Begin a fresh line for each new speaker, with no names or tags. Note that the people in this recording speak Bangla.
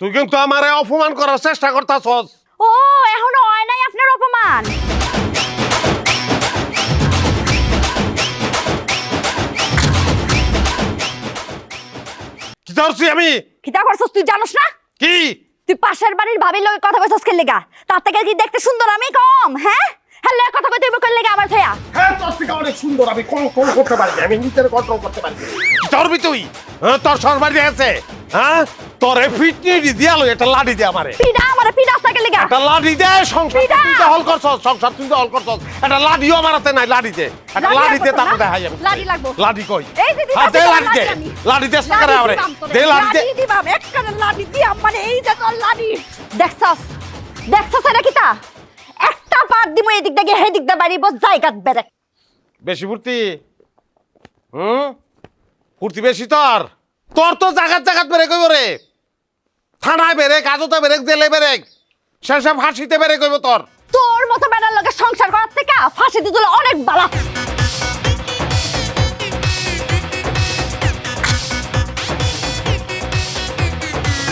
তুই কিন্তু আমারে অপমান করার চেষ্টা করতাছস।
ও এখনো হয় নাই আপনার অপমান।
কি করছি আমি?
কিতা করছস তুই জানোস না?
কি
তুই পাশের বাড়ির ভাবির লগে কথা কইছস কে লাগা? তার থেকে কি দেখতে সুন্দর আমি কম? হ্যাঁ হ্যালো কথা কইতে কই লাগা আমার থয়া?
হ্যাঁ তোর থেকে অনেক সুন্দর, আমি কন্ট্রোল করতে পারি, আমি নিজের কন্ট্রোল করতে পারি। কি করবি তুই? হ্যাঁ তোর সরবারি আছে, হ্যাঁ তোরে ফিটনি দিয়ালো এটা লাডি দে আমারে।
পিডা আমারে পিডা সাইকেল লাগা।
একটা লাডি দে, সংসার
পিডা।
তুই তো হল করছস, সংসার তুই তো হল করছস। একটা লাডিও আমার হাতে নাই, লাডি দে একটা লাডি দে, তারপর দেখাই আমি।
লাডি লাগবো।
লাডি কই?
এই যে
হ্যাঁ দে লাডি দে,
আমি।
লাডি দে সাকারে আমারে দে, লাডি দে।
লাডি দিবাম একখানে লাডি দিয়াম মানে এই যে তোর লাডি। দেখছস দেখছস এটা কিতা? একটা পাট দিমু এই দিক থেকে সেই দিক দা বাড়িব জায়গাত বেরে।
বেশি ফুর্তি? ফুর্তি বেশি তোর? তোর তো জাগাত জাগাত বেড়ে কইব রে, থানায় বেড়ে, কাজতে বেড়ে, জেলে বেড়ে, শেষে ফাঁসিতে বেড়ে কইব তোর।
তোর মতো বেড়ার লগে সংসার করার থেকে ফাঁসি দিতে অনেক বালা।